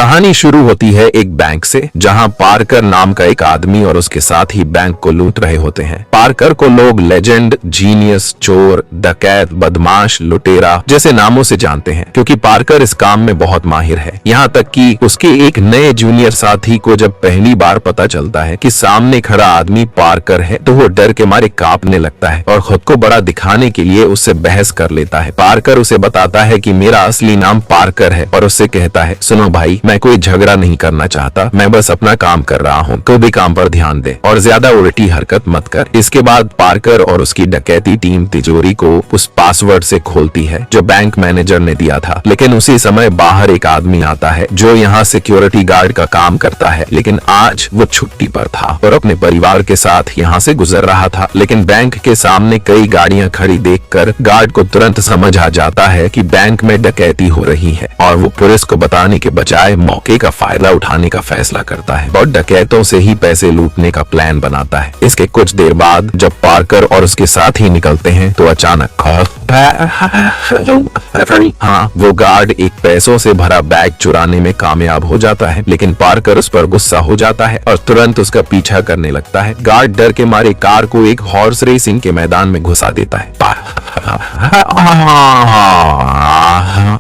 कहानी शुरू होती है एक बैंक से, जहां पार्कर नाम का एक आदमी और उसके साथ ही बैंक को लूट रहे होते हैं। पार्कर को लोग लेजेंड, जीनियस, चोर, डकैत, बदमाश, लुटेरा जैसे नामों से जानते हैं, क्योंकि पार्कर इस काम में बहुत माहिर है। यहाँ तक कि उसके एक नए जूनियर साथी को जब पहली बार पता चलता है कि सामने खड़ा आदमी पार्कर है, तो वो डर के मारे कांपने लगता है और खुद को बड़ा दिखाने के लिए उससे बहस कर लेता है। पार्कर उसे बताता है कि मेरा असली नाम पार्कर है और उससे कहता है, सुनो भाई, मैं कोई झगड़ा नहीं करना चाहता, मैं बस अपना काम कर रहा हूँ, कोई भी काम पर ध्यान दे और ज्यादा उल्टी हरकत मत कर। इसके बाद पार्कर और उसकी डकैती टीम तिजोरी को उस पासवर्ड से खोलती है जो बैंक मैनेजर ने दिया था। लेकिन उसी समय बाहर एक आदमी आता है जो यहाँ सिक्योरिटी गार्ड का काम करता है, लेकिन आज वो छुट्टी पर था और अपने परिवार के साथ यहाँ से गुजर रहा था। लेकिन बैंक के सामने कई गाड़ियाँ खड़ी देखकर गार्ड को तुरंत समझ आ जाता है कि बैंक में डकैती हो रही है और वो पुलिस को बताने के बजाय मौके का फायदा उठाने का फैसला करता है और डकैतों से ही पैसे लूटने का प्लान बनाता है। इसके कुछ देर बाद जब पार्कर और उसके साथी निकलते हैं तो अचानक हाँ, वो गार्ड एक पैसों से भरा बैग चुराने में कामयाब हो जाता है। लेकिन पार्कर उस पर गुस्सा हो जाता है और तुरंत उसका पीछा करने लगता है। गार्ड डर के मारे कार को एक हॉर्स रेसिंग के मैदान में घुसा देता है।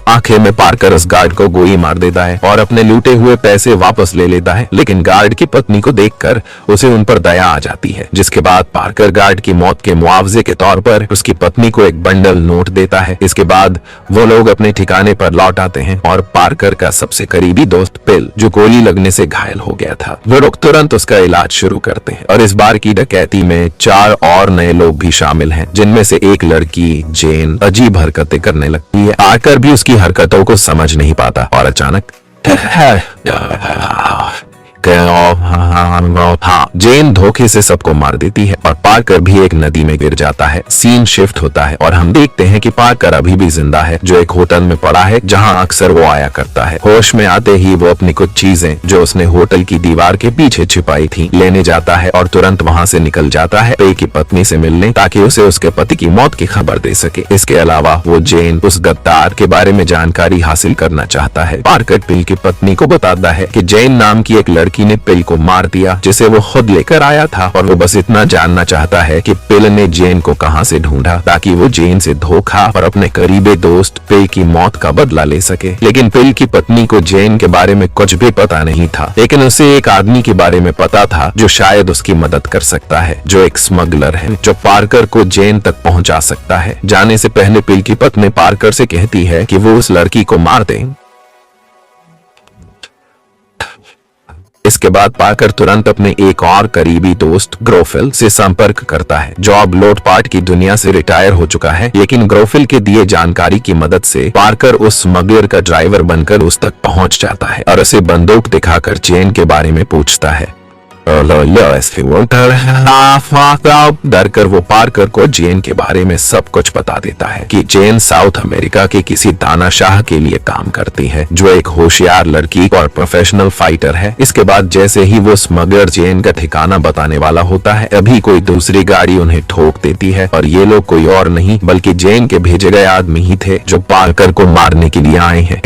आखिर में पार्कर उस गार्ड को गोली मार देता है और अपने लूटे हुए पैसे वापस ले लेता है। लेकिन गार्ड की पत्नी को देखकर उसे उन पर दया आ जाती है, जिसके बाद पार्कर गार्ड की मौत के मुआवजे के तौर पर उसकी पत्नी को एक बंडल नोट देता है। इसके बाद वो लोग अपने ठिकाने पर लौट आते हैं और पार्कर का सबसे करीबी दोस्त पिल, जो गोली लगने से घायल हो गया था, वो लोग तुरंत उसका इलाज शुरू करते हैं। और इस बार की डकैती में 4 और नए लोग भी शामिल हैं, जिनमें से एक लड़की जेन अजीब हरकतें करने लगती है। पार्कर भी उसकी हरकतों को समझ नहीं पाता और अचानक जेन धोखे से सबको मार देती है और पार्कर भी एक नदी में गिर जाता है। सीन शिफ्ट होता है और हम देखते हैं कि पार्कर अभी भी जिंदा है, जो एक होटल में पड़ा है जहां अक्सर वो आया करता है। होश में आते ही वो अपनी कुछ चीजें जो उसने होटल की दीवार के पीछे छिपाई थी लेने जाता है और तुरंत वहां से निकल जाता है पे की पत्नी से मिलने, ताकि उसे उसके पति की मौत की खबर दे सके। इसके अलावा वो जेन उस गद्दार के बारे में जानकारी हासिल करना चाहता है। पार्कर पिल की पत्नी को बताता है कि जेन नाम की एक लड़की ने पिल को मार दिया, जिसे वो खुद लेकर आया था, और वो बस इतना जानना चाहता है कि पिल ने जेन को कहां से ढूंढा ताकि वो जेन से धोखा और अपने करीबी दोस्त पिल की मौत का बदला ले सके। लेकिन पिल की पत्नी को जेन के बारे में कुछ भी पता नहीं था, लेकिन उसे एक आदमी के बारे में पता था जो शायद उसकी मदद कर सकता है, जो एक स्मगलर है जो पार्कर को जेन तक पहुंचा सकता है। जाने से पहले पिल की पत्नी पार्कर से कहती है कि वो उस लड़की को मार दे। इसके बाद पार्कर तुरंत अपने एक और करीबी दोस्त ग्रोफिल से संपर्क करता है, जो अब लूटपाट की दुनिया से रिटायर हो चुका है। लेकिन ग्रोफिल के दिए जानकारी की मदद से पार्कर उस स्मगलर का ड्राइवर बनकर उस तक पहुंच जाता है और उसे बंदूक दिखाकर जेन के बारे में पूछता है। डरकर वो पार्कर को जेन के बारे में सब कुछ बता देता है कि जेन साउथ अमेरिका के किसी तानाशाह के लिए काम करती है, जो एक होशियार लड़की और प्रोफेशनल फाइटर है। इसके बाद जैसे ही वो स्मगलर जेन का ठिकाना बताने वाला होता है, अभी कोई दूसरी गाड़ी उन्हें ठोक देती है और ये लोग कोई और नहीं बल्कि जेन के भेजे गए आदमी ही थे, जो पार्कर को मारने के लिए आए हैं।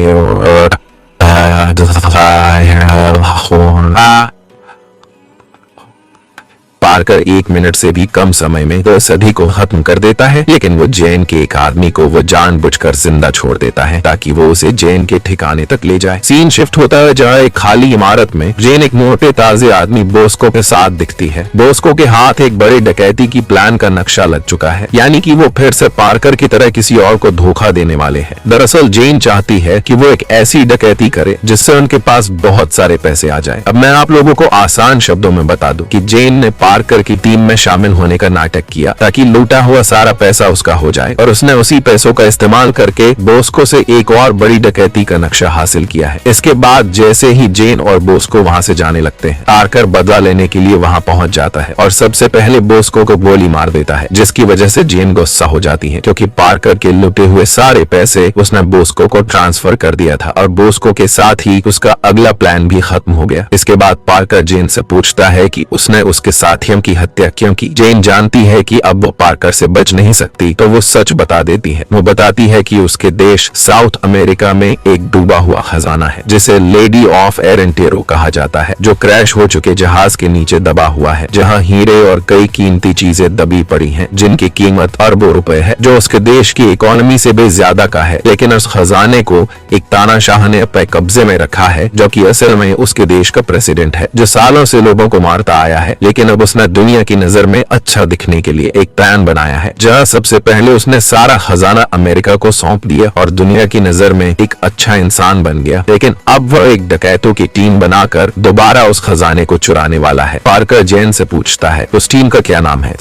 पार्कर 1 मिनट से भी कम समय में तो सभी को खत्म कर देता है, लेकिन वो जेन के एक आदमी को वो जानबूझकर जिंदा छोड़ देता है ताकि वो उसे जेन के ठिकाने तक ले जाए। सीन शिफ्ट होता है जहाँ एक खाली इमारत में जेन एक मोटे ताजे आदमी बोस्को के साथ दिखती है। बोस्को के हाथ एक बड़े डकैती की प्लान का नक्शा लग चुका है, यानी कि वो फिर से पार्कर की तरह किसी और को धोखा देने वाले हैं। दरअसल जेन चाहती है कि वो एक ऐसी डकैती करे जिससे उनके पास बहुत सारे पैसे आ जाए। अब मैं आप लोगों को आसान शब्दों में बता दूं कि जेन ने पार्कर की टीम में शामिल होने का नाटक किया ताकि लूटा हुआ सारा पैसा उसका हो जाए, और उसने उसी पैसों का इस्तेमाल करके बोस्को से एक और बड़ी डकैती का नक्शा हासिल किया है। इसके बाद जैसे ही जेन और बोस्को वहां से जाने लगते हैं, पार्कर बदला लेने के लिए वहां पहुंच जाता है और सबसे पहले बोस्को को गोली मार देता है, जिसकी वजह से जेन गुस्सा हो जाती है क्योंकि पार्कर के लूटे हुए सारे पैसे उसने बोस्को को ट्रांसफर कर दिया था और बोस्को के साथ ही उसका अगला प्लान भी खत्म हो गया। इसके बाद पार्कर जेन से पूछता है कि उसने उसके साथ बेरहम की हत्या क्यों की। जेन जानती है कि अब वो पार्कर से बच नहीं सकती, तो वो सच बता देती है। वो बताती है कि उसके देश साउथ अमेरिका में एक डूबा हुआ खजाना है जिसे लेडी ऑफ एरेंटेरो कहा जाता है, जो क्रैश हो चुके जहाज के नीचे दबा हुआ है, जहाँ हीरे और कई कीमती चीजें दबी पड़ी हैं, जिनकी कीमत अरबों रुपए है, जो उसके देश की इकोनॉमी से भी ज्यादा का है। लेकिन उस खजाने को एक तानाशाह ने अपने कब्जे में रखा है, जो कि असल में उसके देश का प्रेसिडेंट है, जो सालों से लोगों को मारता आया है। लेकिन अब उसने दुनिया की नजर में अच्छा दिखने के लिए एक प्लान बनाया है, जहाँ सबसे पहले उसने सारा खजाना अमेरिका को सौंप दिया और दुनिया की नजर में एक अच्छा इंसान बन गया। लेकिन अब वह एक डकैतों की टीम बनाकर दोबारा उस खजाने को चुराने वाला है। पार्कर जेन से पूछता है उस टीम का क्या नाम है।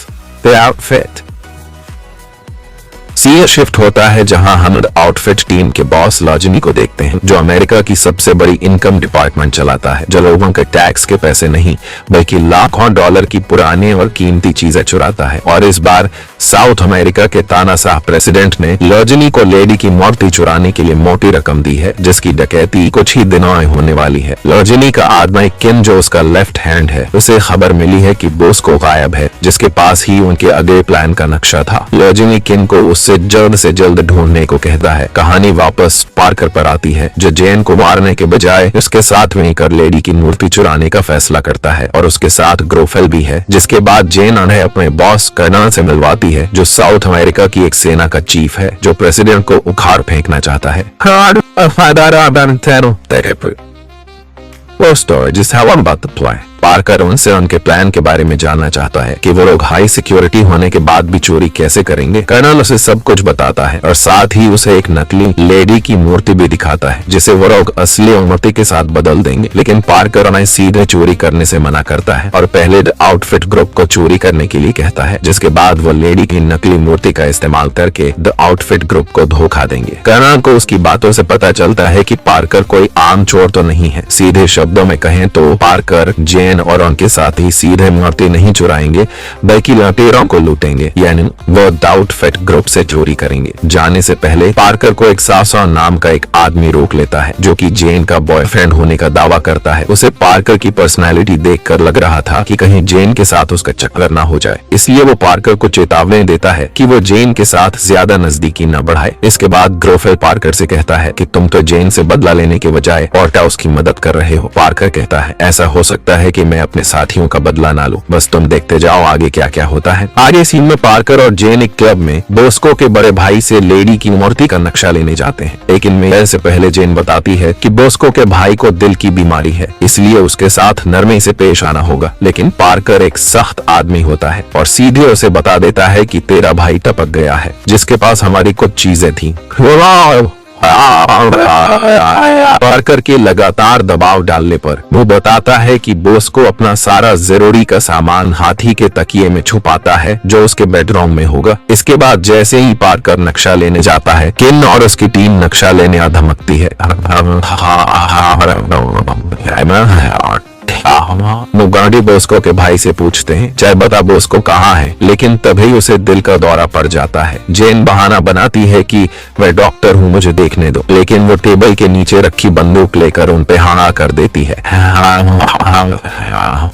The outfit. सीए शिफ्ट होता है जहां हम आउटफिट टीम के बॉस लॉजनी को देखते हैं, जो अमेरिका की सबसे बड़ी इनकम डिपार्टमेंट चलाता है, जो लोगों के टैक्स के पैसे नहीं बल्कि लाखों डॉलर की पुरानी और कीमती चीजें चुराता है। और इस बार साउथ अमेरिका के तानाशाह प्रेसिडेंट ने लॉजनी को लेडी की मूर्ति चुराने के लिए मोटी रकम दी है, जिसकी डकैती कुछ ही दिनों में होने वाली है। लॉजनी का आदमी किन, जो उसका लेफ्ट हैंड है, उसे खबर मिली है कि बोस्को गायब है, जिसके पास ही उनके अगले प्लान का नक्शा था। लॉजनी किन को उससे जल्द ढूंढने को कहता है। कहानी वापस पार्कर पर आती है, जो जेन को मारने के बजाय उसके साथ मिलकर लेडी की मूर्ति चुराने का फैसला करता है, और उसके साथ ग्रोफेल भी है। जिसके बाद जेन उन्हें अपने बॉस कर्नल से मिलवाती है, जो साउथ अमेरिका की एक सेना का चीफ है, जो प्रेसिडेंट को उखाड़ फेंकना चाहता है। Just how about the plan? Parker उनसे उनके प्लान के बारे में जानना चाहता है कि वो लोग हाई सिक्योरिटी होने के बाद भी चोरी कैसे करेंगे। कर्नल उसे सब कुछ बताता है और साथ ही उसे एक नकली लेडी की मूर्ति भी दिखाता है, जिसे वो लोग असली मूर्ति के साथ बदल देंगे। लेकिन पार्कर उन्हें सीधे चोरी करने से मना करता है और पहले आउटफिट ग्रुप को चोरी करने के लिए कहता है, जिसके बाद वो लेडी की नकली मूर्ति का इस्तेमाल करके द आउटफिट ग्रुप को धोखा देंगे। कर्नल को उसकी बातों से पता चलता है कि पार्कर कोई आम चोर तो नहीं है। सीधे शब्दों में कहें तो पार्कर जेन और उनके साथ ही सीधे मूर्ति नहीं चुराएंगे, बल्कि लुटेरों को लूटेंगे, यानी वो द आउटफिट ग्रुप से चोरी करेंगे। जाने से पहले पार्कर को एक सासो नाम का एक आदमी रोक लेता है, जो कि जेन का बॉयफ्रेंड होने का दावा करता है। उसे पार्कर की पर्सनैलिटी देखकर लग रहा था कि कहीं जेन के साथ उसका चक्कर ना हो जाए, इसलिए वो पार्कर को चेतावनी देता है कि वो जेन के साथ ज्यादा नजदीकी न बढ़ाए। इसके बाद ग्रोफेल पार्कर से कहता है कि तुम तो जेन से बदला लेने के बजाय उल्टा उसकी मदद कर रहे हो। पार्कर कहता है ऐसा हो सकता है कि मैं अपने साथियों का बदला ना लूं, बस तुम देखते जाओ आगे क्या क्या होता है। आगे सीन में पार्कर और जेन एक क्लब में बोस्को के बड़े भाई से लेडी की मूर्ति का नक्शा लेने जाते हैं। लेकिन मेल से पहले जेन बताती है कि बोस्को के भाई को दिल की बीमारी है, इसलिए उसके साथ नरमी से पेश आना होगा। लेकिन पार्कर एक सख्त आदमी होता है और सीधे उसे बता देता है कि तेरा भाई टपक गया है, जिसके पास हमारी कुछ चीजें थी। पार्कर के लगातार दबाव डालने पर वो बताता है कि बोस्को अपना सारा जरूरी का सामान हाथी के तकिए में छुपाता है, जो उसके बेडरूम में होगा। इसके बाद जैसे ही पार्कर नक्शा लेने जाता है, किन और उसकी टीम नक्शा लेने आ धमकती है। मुगाडी बोस्को के भाई से पूछते हैं चाहे बता बोस्को कहाँ है, लेकिन तभी उसे दिल का दौरा पड़ जाता है। जेन बहाना बनाती है कि मैं डॉक्टर हूँ, मुझे देखने दो, लेकिन वो टेबल के नीचे रखी बंदूक लेकर उन पे हमला कर देती है।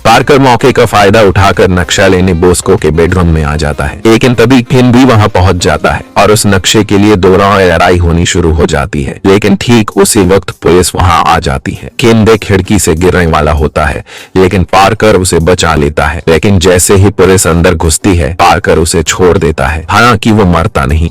पार्कर मौके का फायदा उठाकर नक्शा लेने बोस्को के बेडरूम में आ जाता है, लेकिन तभी किन भी वहाँ पहुँच जाता है और उस नक्शे के लिए दोहराव लड़ाई होनी शुरू हो जाती है। लेकिन ठीक उसी वक्त पुलिस वहाँ आ जाती है। किन खिड़की से गिरने वाला होता है, लेकिन पार्कर उसे बचा लेता है। लेकिन जैसे ही पुलिस अंदर घुसती है, पार्कर उसे छोड़ देता है, हालांकि वो मरता नहीं।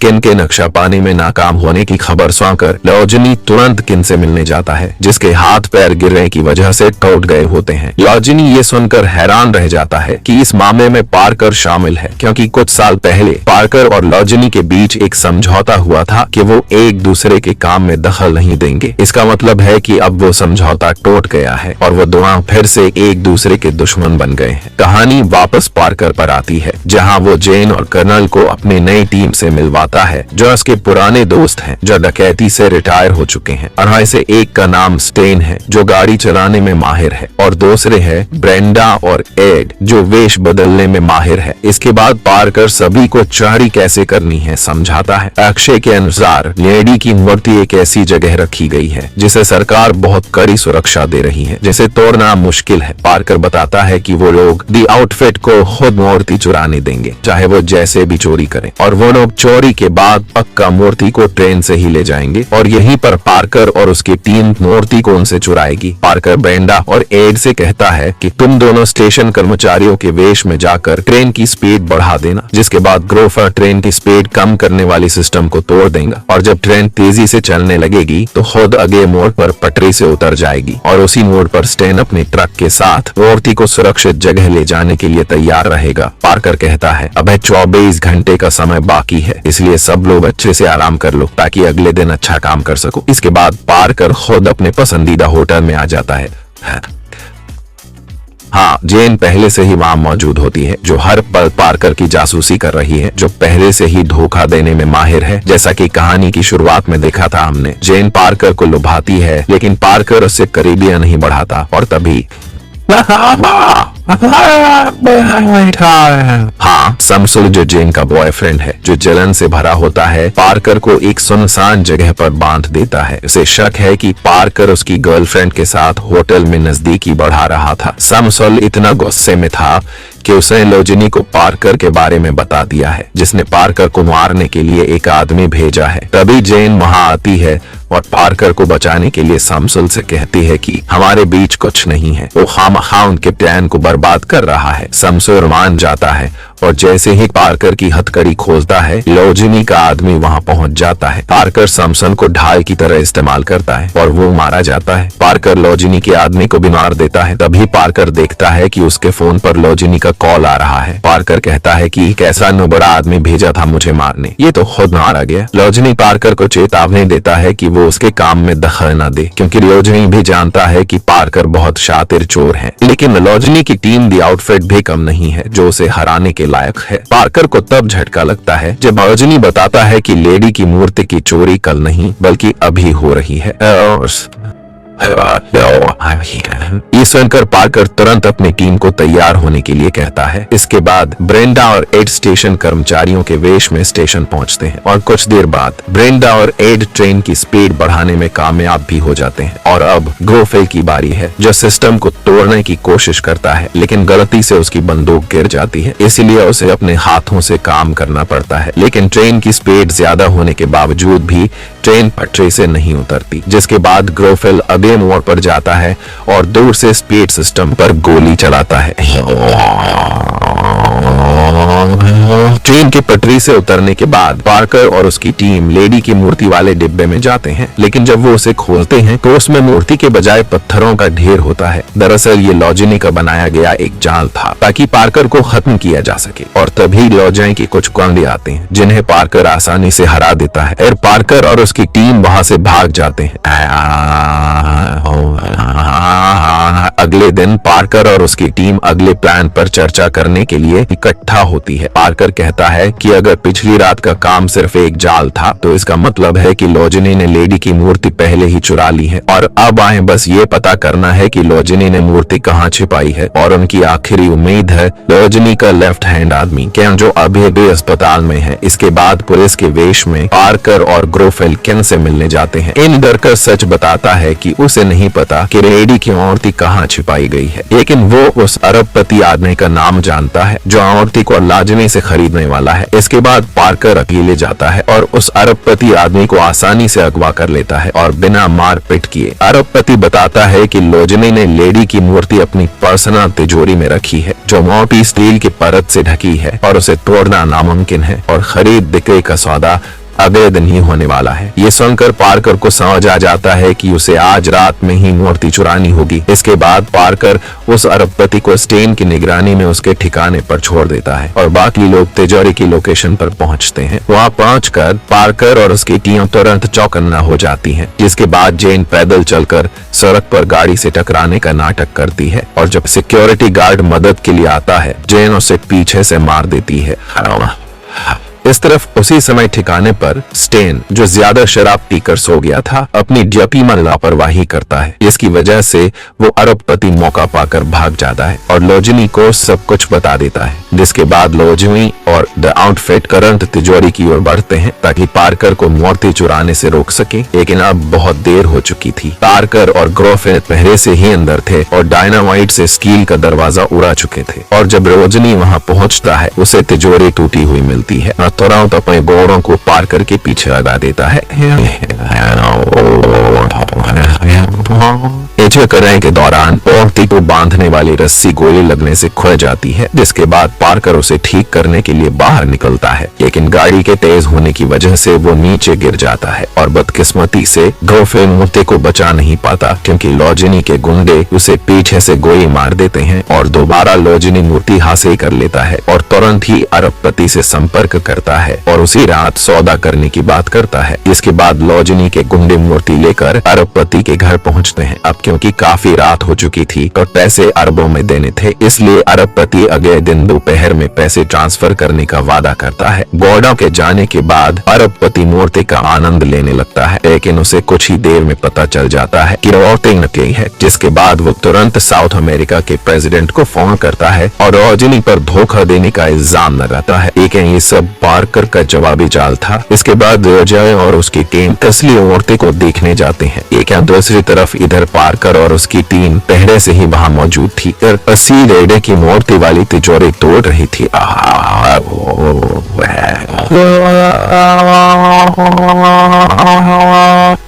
किन के नक्शा पानी में नाकाम होने की खबर सुनकर लॉजनी तुरंत किन से मिलने जाता है, जिसके हाथ पैर गिरने की वजह से टूट गए होते हैं। लॉजनी ये सुनकर हैरान रह जाता है कि इस मामले में पार्कर शामिल है, क्योंकि कुछ साल पहले पार्कर और लॉजनी के बीच एक समझौता हुआ था कि वो एक दूसरे के काम में दखल नहीं देंगे। इसका मतलब है कि अब वो समझौता टूट गया है और वो दोनों फिर से एक दूसरे के दुश्मन बन गए हैं। कहानी वापस पार्कर पर आती है, जहाँ वो जेन और कर्नल को अपनी नई टीम से मिल मिलवाता है जो उसके पुराने दोस्त हैं जो डकैती से रिटायर हो चुके हैं। और से एक का नाम स्टेन है जो गाड़ी चलाने में माहिर है और दूसरे है ब्रेंडा और एड जो वेश बदलने में माहिर है। इसके बाद पार्कर सभी को चोरी कैसे करनी है समझाता है। अक्षय के अनुसार लेडी की मूर्ति एक ऐसी जगह रखी गई है जिसे सरकार बहुत कड़ी सुरक्षा दे रही है, जिसे तोड़ना मुश्किल है। पार्कर बताता है कि वो लोग दी आउटफिट को खुद मूर्ति चुराने देंगे, चाहे वो जैसे भी चोरी करें, और वो लोग चोरी के बाद पक्का मूर्ति को ट्रेन से ही ले जाएंगे और यहीं पर पार्कर और उसकी टीम मूर्ति को उनसे चुराएगी। पार्कर ब्रेंडा और एड से कहता है कि तुम दोनों स्टेशन कर्मचारियों के वेश में जाकर ट्रेन की स्पीड बढ़ा देना, जिसके बाद ग्रोफर ट्रेन की स्पीड कम करने वाली सिस्टम को तोड़ देगा और जब ट्रेन तेजी से चलने लगेगी तो खुद अगले मोड़ पर पटरी से उतर जाएगी और उसी मोड़ पर स्टेन अपने ट्रक के साथ मूर्ति को सुरक्षित जगह ले जाने के लिए तैयार रहेगा। पार्कर कहता है अब 24 घंटे का समय बाकी है, इसलिए सब लोग अच्छे से आराम कर लो ताकि अगले दिन अच्छा काम कर सको। इसके बाद पार्कर खुद अपने पसंदीदा होटल में आ जाता है। हाँ, जेन पहले से ही वहाँ मौजूद होती है जो हर पल पार्कर की जासूसी कर रही है, जो पहले से ही धोखा देने में माहिर है। जैसा कि कहानी की शुरुआत में देखा था हमने, जेन पार्कर को लुभाती है लेकिन पार्कर उससे करीबियां नहीं बढ़ाता और तभी हाँ, समसुल जो जेन का बॉयफ्रेंड है जो जलन से भरा होता है पार्कर को एक सुनसान जगह पर बांध देता है। उसे शक है कि पार्कर उसकी गर्लफ्रेंड के साथ होटल में नजदीकी बढ़ा रहा था। समसुल इतना गुस्से में था कि उसने लोजिनी को पार्कर के बारे में बता दिया है, जिसने पार्कर को मारने के लिए एक आदमी भेजा है। तभी जेन वहां आती है और पार्कर को बचाने के लिए समसुल से कहती है कि हमारे बीच कुछ नहीं है, वो खामखा उनके प्लान को बर्बाद कर रहा है। समसुल मान जाता है और जैसे ही पार्कर की हथकड़ी खोजता है लोजिनी का आदमी वहां पहुंच जाता है। पार्कर समसन को ढाल की तरह इस्तेमाल करता है और वो मारा जाता है। पार्कर लोजिनी के आदमी को भी मार देता है। तभी पार्कर देखता है कि उसके फोन पर लोजिनी का कॉल आ रहा है। पार्कर कहता है कि कैसा नुबड़ा आदमी भेजा था मुझे मारने, ये तो खुद मारा गया। लोजिनी पार्कर को चेतावनी देता है कि वो उसके काम में दखल न दे, क्योंकि लोजिनी भी जानता है कि पार्कर बहुत शातिर चोर है। लेकिन लोजिनी की टीम दी आउटफिट भी कम नहीं है जो उसे हराने के लायक है। पार्कर को तब झटका लगता है जब लोजिनी बताता है कि लेडी की मूर्ति की चोरी कल नहीं बल्कि अभी हो रही है। ये सुनकर पार्कर तुरंत अपनी टीम को तैयार होने के लिए कहता है। इसके बाद ब्रेंडा और एड स्टेशन कर्मचारियों के वेश में स्टेशन पहुंचते हैं और कुछ देर बाद ब्रेंडा और एड ट्रेन की स्पीड बढ़ाने में कामयाब भी हो जाते हैं। और अब ग्रोफेल की बारी है जो सिस्टम को तोड़ने की कोशिश करता है, लेकिन गलती से उसकी बंदूक गिर जाती है, इसलिए उसे अपने हाथों से काम करना पड़ता है। लेकिन ट्रेन की स्पीड ज्यादा होने के बावजूद भी ट्रेन पटरी से नहीं उतरती, जिसके बाद ग्रोफेल अगले मोड़ पर जाता है और दूर से स्पीड सिस्टम पर गोली चलाता है। ट्रेन की पटरी से उतरने के बाद पार्कर और उसकी टीम लेडी की मूर्ति वाले डिब्बे में जाते हैं, लेकिन जब वो उसे खोलते हैं तो उसमें मूर्ति के बजाय पत्थरों का ढेर होता है। दरअसल ये लोजिनी का बनाया गया एक जाल था ताकि पार्कर को खत्म किया जा सके। और तभी लोजिनी के कुछ गुंडे आते हैं जिन्हें पार्कर आसानी से हरा देता है और पार्कर और उसकी टीम वहां से भाग जाते हैं। अगले दिन पार्कर और उसकी टीम अगले प्लान पर चर्चा करने के लिए इकट्ठा होती है। पार्कर कहता है कि अगर पिछली रात का काम सिर्फ एक जाल था तो इसका मतलब है कि लोजिनी ने लेडी की मूर्ति पहले ही चुरा ली है और अब आए बस ये पता करना है कि लोजिनी ने मूर्ति कहाँ छिपाई है। और उनकी आखिरी उम्मीद है लोजिनी का लेफ्ट हैंड आदमी केन जो अभी भी अस्पताल में है। इसके बाद पुलिस के वेश में पार्कर और ग्रोफेल केन से मिलने जाते हैं। इन डरकर सच बताता है कि उसे नहीं पता कि लेडी की मूर्ति कहाँ छिपाई गई है, लेकिन वो उस अरबपति आदमी का नाम जानता है जो मूर्ति को लाजमी से खरीदने वाला है। इसके बाद पार्कर अकेले जाता है और उस अरबपति आदमी को आसानी से अगवा कर लेता है और बिना मारपीट किए अरबपति बताता है कि लोजिनी ने लेडी की मूर्ति अपनी पर्सनल तिजोरी में रखी है जो मोटी स्टील की परत से ढकी है और उसे तोड़ना नामुमकिन है और खरीद बिक्री का सौदा अगले दिन ही होने वाला है। ये सुनकर पार्कर को समझ आ जाता है कि उसे आज रात में ही मूर्ति चुरानी होगी। इसके बाद पार्कर उस अरबपति को स्टेन की निगरानी में उसके ठिकाने पर छोड़ देता है और बाकी लोग तिजोरी की लोकेशन पर पहुंचते हैं। वहां पहुंचकर पार्कर और उसकी टीम तुरंत चौकन्ना हो जाती है, जिसके बाद जेन पैदल चलकर सड़क पर गाड़ी से टकराने का नाटक करती है और जब सिक्योरिटी गार्ड मदद के लिए आता है जेन उसे पीछे से मार देती है। इस तरफ उसी समय ठिकाने पर स्टेन, जो ज्यादा शराब पीकर सो गया था, अपनी ड्यूटी में लापरवाही करता है। इसकी वजह से वो अरबपति मौका पाकर भाग जाता है और लोजनी को सब कुछ बता देता है, जिसके बाद लोजनी और द आउटफिट करंट तिजोरी की ओर बढ़ते हैं ताकि पार्कर को मूर्ति चुराने से रोक सके। लेकिन अब बहुत देर हो चुकी थी। पार्कर और ग्रोफिन पहले से ही अंदर थे और डायनामाइट से स्टील का दरवाजा उड़ा चुके थे। और जब लोजनी वहां पहुंचता है, उसे तिजोरी टूटी हुई मिलती है और तुरंत अपने घोड़ों को पार्कर के पीछे लगा देता है। एजे करने के दौरान मूर्ति को बांधने वाली रस्सी गोली लगने से खुल जाती है, जिसके बाद पार्कर उसे ठीक करने के लिए बाहर निकलता है। लेकिन गाड़ी के तेज होने की वजह से वो नीचे गिर जाता है और बदकिस्मती से ग्रोफिन मूर्ति को बचा नहीं पाता, क्योंकि लोजनी के गुंडे उसे पीछे से गोली मार देते हैं और दोबारा लोजनी मूर्ति हासिल कर लेता है और तुरंत ही अरबपति से संपर्क करता है और उसी रात सौदा करने की बात करता है। इसके बाद लोजनी के गुंडे मूर्ति लेकर अरबपति के घर पहुंचते हैं। अब क्योंकि काफी रात हो चुकी थी और पैसे अरबों में देने थे, इसलिए अरबपति अगले दिन दोपहर में पैसे ट्रांसफर करने का वादा करता है। गौड़ा के जाने के बाद अरबपति मूर्ति का आनंद लेने लगता है, लेकिन उसे कुछ ही देर में पता चल जाता है कि औरतें नकली है, जिसके बाद वो तुरंत साउथ अमेरिका के प्रेसिडेंट को फोन करता है और रोजनी पर धोखा देने का इल्जाम लगाता है। लेकिन ये सब पार्कर का जवाबी जाल था। इसके बाद रोजय और उसकी टीम असली औरतें को देखने जाते हैं। एक दूसरी तरफ इधर पार्कर और उसकी टीम पहले से ही वहाँ मौजूद थी और असली रेडे की मूर्ति वाली तिजोरी तोड़ रही थी।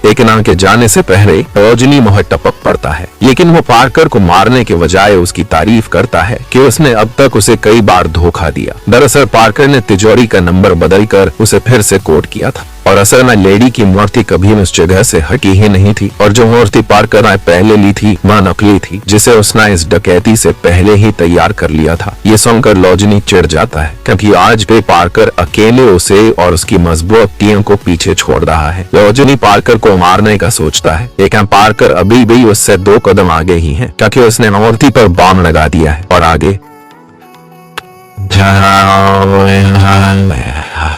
लेकिन आगे जाने से पहले रोजनी मुँह टपक पड़ता है, लेकिन वो पार्कर को मारने के बजाय उसकी तारीफ करता है कि उसने अब तक उसे कई बार धोखा दिया। दरअसल पार्कर ने तिजोरी का नंबर बदलकर उसे फिर से कोड किया था और असल में लेडी की मूर्ति कभी उस जगह से हटी ही नहीं थी और जो मूर्ति पार्कर ने पहले ली थी वह नकली थी, जिसे उसने इस डकैती से पहले ही तैयार कर लिया था। ये सुनकर लोजनी चिढ़ जाता है, क्योंकि आज भी पार्कर अकेले उसे और उसकी मजबूत टीम को पीछे छोड़ रहा है। लोजनी पार्कर को मारने का सोचता है, लेकिन पार्कर अभी भी उससे 2 कदम आगे ही है, क्योंकि उसने मूर्ति पर बम लगा दिया है और आगे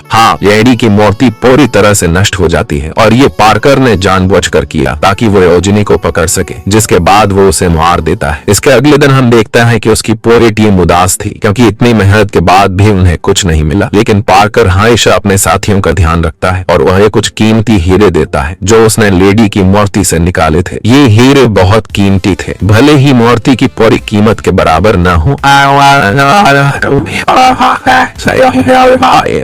हाँ, लेडी की मूर्ति पूरी तरह से नष्ट हो जाती है और ये पार्कर ने जानबूझकर किया ताकि वो रोजनी को पकड़ सके, जिसके बाद वो उसे मार देता है। इसके अगले दिन हम देखते हैं कि उसकी पूरी टीम उदास थी, क्योंकि इतनी मेहनत के बाद भी उन्हें कुछ नहीं मिला। लेकिन पार्कर हमेशा अपने साथियों का ध्यान रखता है और वह कुछ कीमती हीरे देता है जो उसने लेडी की मूर्ति से निकाले थे। ये हीरे बहुत कीमती थे, भले ही मूर्ति की पूरी कीमत के बराबर न हो।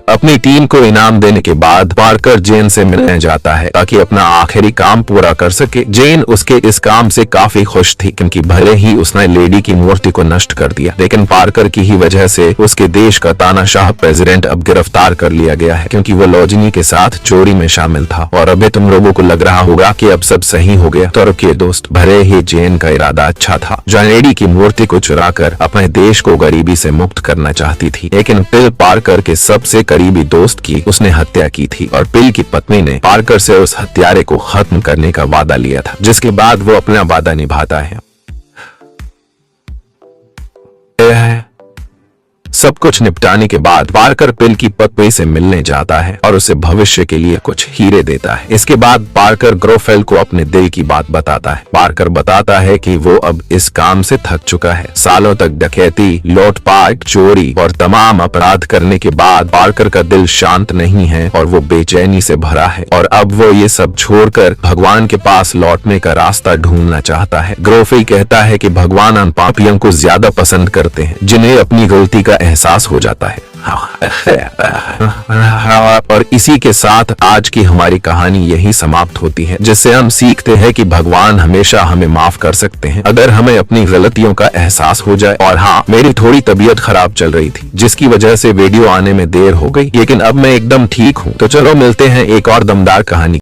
अपनी टीम को इनाम देने के बाद पार्कर जेन से मिलने जाता है ताकि अपना आखिरी काम पूरा कर सके। जेन उसके इस काम से काफी खुश थी, क्योंकि भले ही उसने लेडी की मूर्ति को नष्ट कर दिया, लेकिन पार्कर की ही वजह से उसके देश का तानाशाह प्रेसिडेंट अब गिरफ्तार कर लिया गया है, क्योंकि वो लोजनी के साथ चोरी में शामिल था। और अभी तुम लोगों को लग रहा होगा कि अब सब सही हो गया, तो रुकिए दोस्त, भले ही जेन का इरादा अच्छा था, जो लेडी की मूर्ति को चुराकर अपने देश को गरीबी से मुक्त करना चाहती थी, लेकिन पिल पार्कर के सबसे करीबी दोस्त की उसने हत्या की थी और पिल की पत्नी ने पार्कर से उस हत्यारे को खत्म करने का वादा लिया था, जिसके बाद वो अपना वादा निभाता है। सब कुछ निपटाने के बाद पार्कर पिल की पत्नी से मिलने जाता है और उसे भविष्य के लिए कुछ हीरे देता है। इसके बाद पार्कर ग्रोफेल को अपने दिल की बात बताता है। पार्कर बताता है कि वो अब इस काम से थक चुका है। सालों तक डकैती, लूटपाट, चोरी और तमाम अपराध करने के बाद पार्कर का दिल शांत नहीं है और वो बेचैनी से भरा है और अब वो ये सब छोड़कर भगवान के पास लौटने का रास्ता ढूंढना चाहता है। ग्रोफेल कहता है कि भगवान उन पापियों को ज्यादा पसंद करते हैं जिन्हें अपनी गलती का एहसास हो जाता है। और इसी के साथ आज की हमारी कहानी यही समाप्त होती है, जिससे हम सीखते हैं कि भगवान हमेशा हमें माफ कर सकते हैं अगर हमें अपनी गलतियों का एहसास हो जाए। और हाँ, मेरी थोड़ी तबीयत खराब चल रही थी, जिसकी वजह से वीडियो आने में देर हो गई, लेकिन अब मैं एकदम ठीक हूँ। तो चलो मिलते हैं एक और दमदार कहानी।